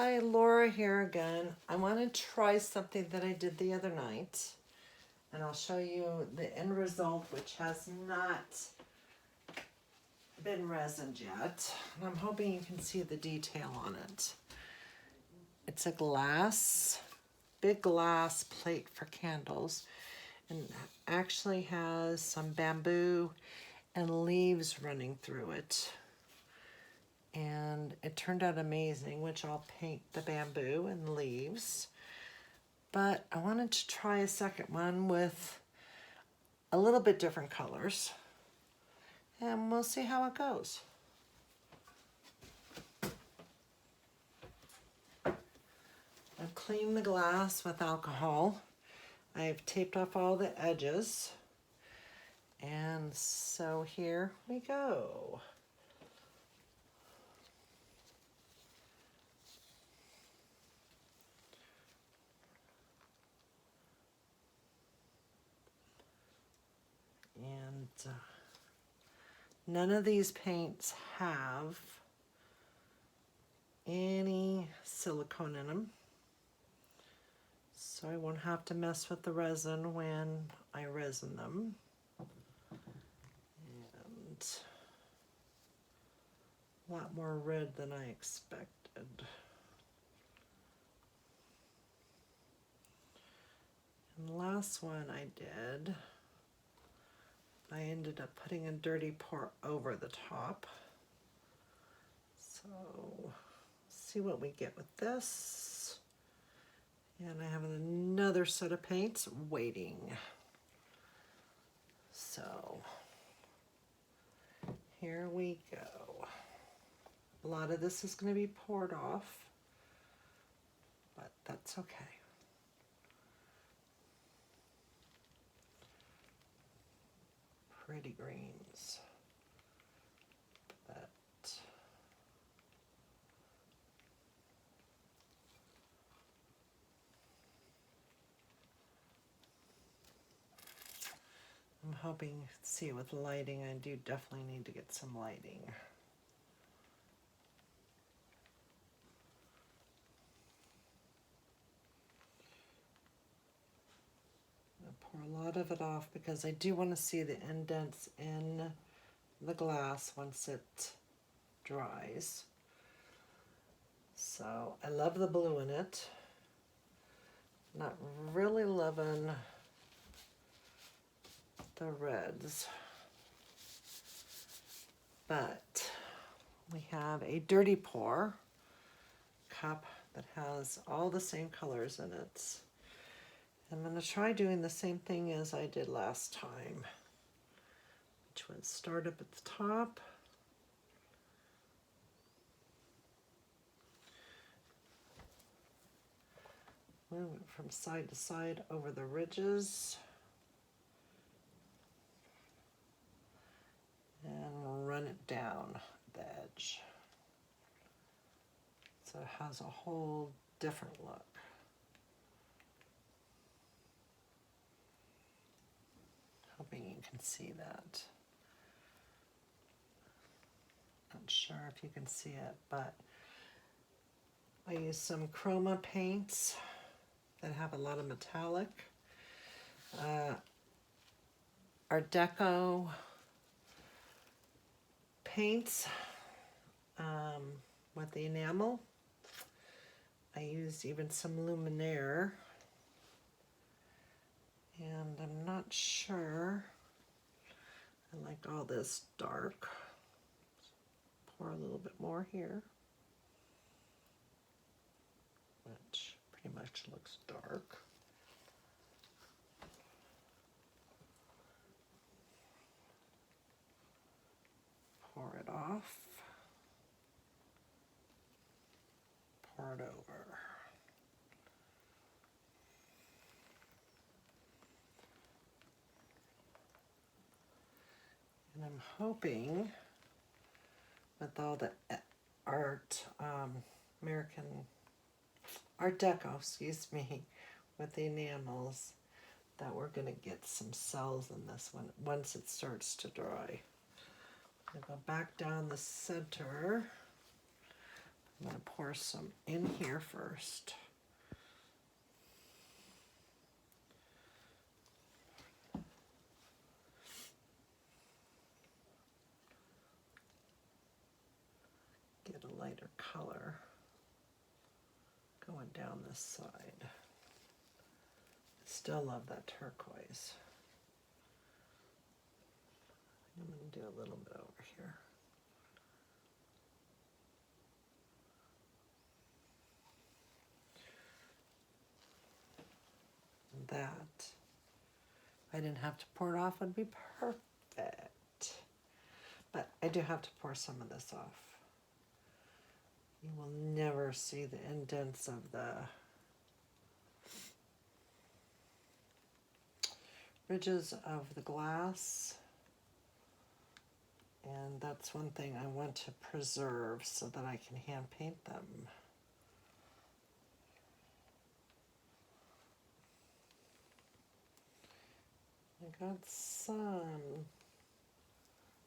Hi, Laura here again. I want to try something that I did the other night, and I'll show you the end result, which has not been resined yet. And I'm hoping you can see the detail on it. It's a big glass plate for candles, and actually has some bamboo and leaves running through it. And it turned out amazing, which I'll paint the bamboo and leaves. But I wanted to try a second one with a little bit different colors, and we'll see how it goes. I've cleaned the glass with alcohol. I've taped off all the edges, and so here we go. And none of these paints have any silicone in them, so I won't have to mess with the resin when I resin them. And a lot more red than I expected. And the last one I did, I ended up putting a dirty pour over the top. So see what we get with this. And I have another set of paints waiting. So here we go. A lot of this is going to be poured off, but that's okay. Pretty greens. But I'm hoping, see with lighting, I do definitely need to get some lighting. Pour a lot of it off because I do want to see the indents in the glass once it dries. So I love the blue in it. Not really loving the reds. But we have a dirty pour cup that has all the same colors in it. I'm going to try doing the same thing as I did last time, which was start up at the top, move it from side to side over the ridges, and run it down the edge. So it has a whole different look. Hoping you can see that. Not sure if you can see it, but I used some chroma paints that have a lot of metallic. Art Deco paints with the enamel. I used even some luminaire. And I'm not sure. I like all this dark. Pour a little bit more here, which pretty much looks dark. Pour it off. Pour it over. And I'm hoping with all the American Art Deco, excuse me, with the enamels, that we're going to get some cells in this one once it starts to dry. I'm going to go back down the center, I'm going to pour some in here first. Get a lighter color going down this side. Still love that turquoise. I'm going to do a little bit over here. That, if I didn't have to pour it off, would be perfect. But I do have to pour some of this off. You will never see the indents of the ridges of the glass. And that's one thing I want to preserve so that I can hand paint them. I got some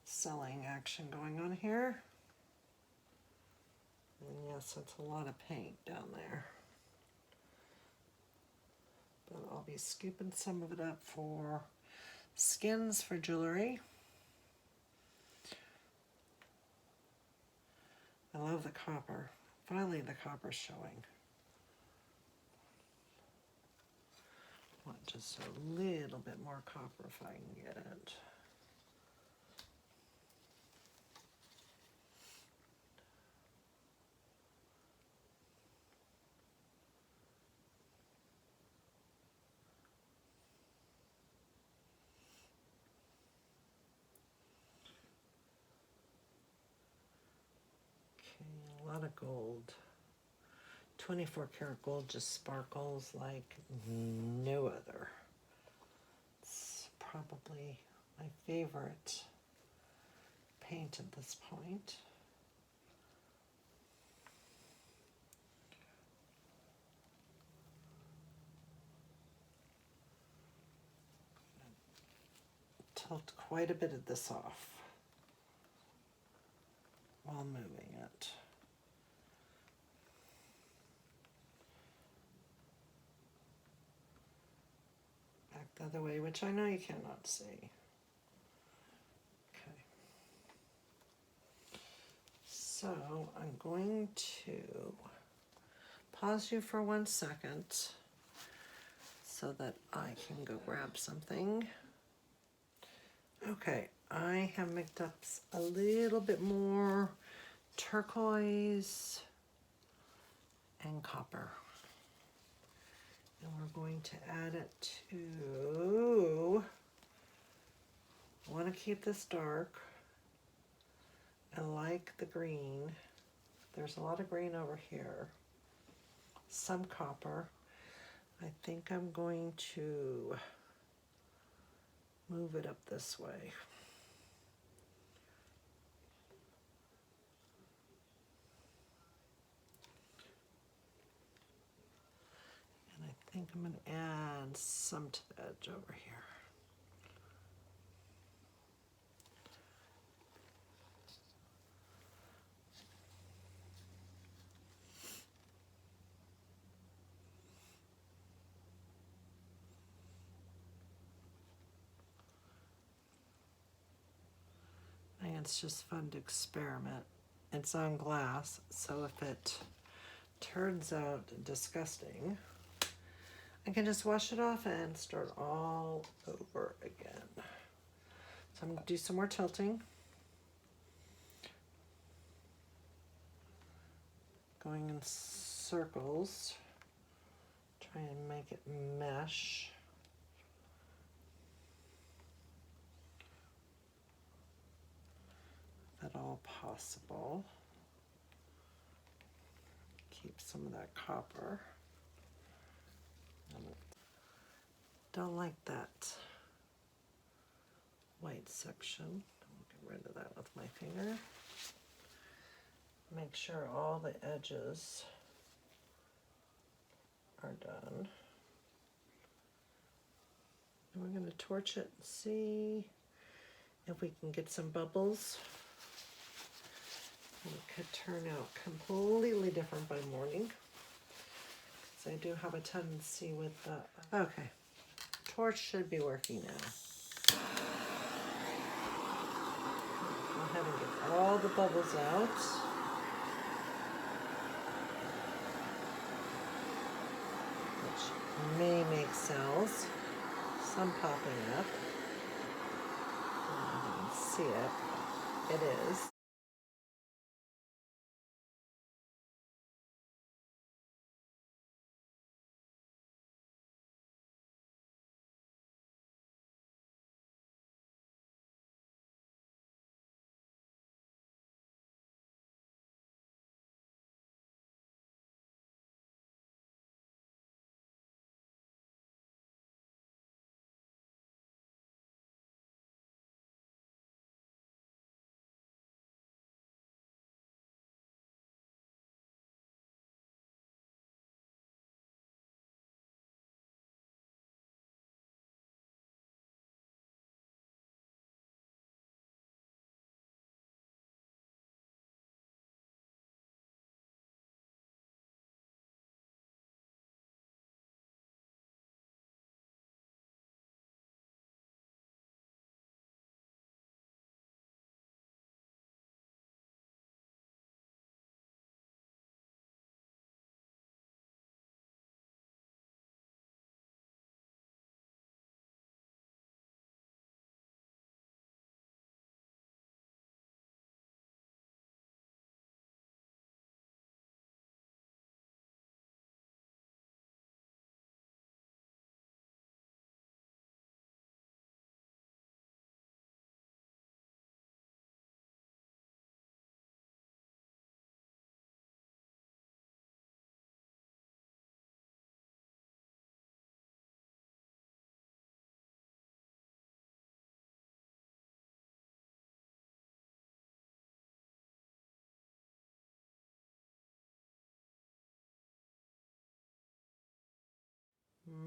selling action going on here. And yes, it's a lot of paint down there. But I'll be scooping some of it up for skins for jewelry. I love the copper. Finally, the copper's showing. I want just a little bit more copper if I can get it. Okay, a lot of gold. 24 karat gold just sparkles like no other. It's probably my favorite paint at this point. Tilt quite a bit of this off while moving it. Back the other way, which I know you cannot see. Okay. So I'm going to pause you for 1 second so that I can go grab something. Okay, I have mixed up a little bit more turquoise and copper. And we're going to add it to, I want to keep this dark. I like the green. There's a lot of green over here. Some copper. I think I'm going to move it up this way. And I think I'm going to add some to the edge over here. I think it's just fun to experiment. It's on glass, so if it turns out disgusting, I can just wash it off and start all over again. So I'm going to do some more tilting. Going in circles, try and make it mesh. If at all possible. Keep some of that copper. Don't like that white section. I'll get rid of that with my finger. Make sure all the edges are done. And we're going to torch it and see if we can get some bubbles. It could turn out completely different by morning. So I do have a tendency with the, okay, torch should be working now. Go ahead and get all the bubbles out. Which may make cells. Some popping up. You can see it. It is.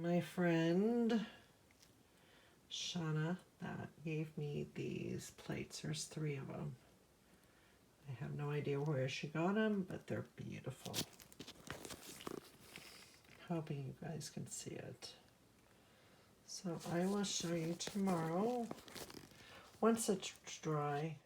My friend Shauna that gave me these plates. There's 3 of them. I have no idea where she got them, but they're beautiful. Hoping you guys can see it. So I will show you tomorrow. Once it's dry,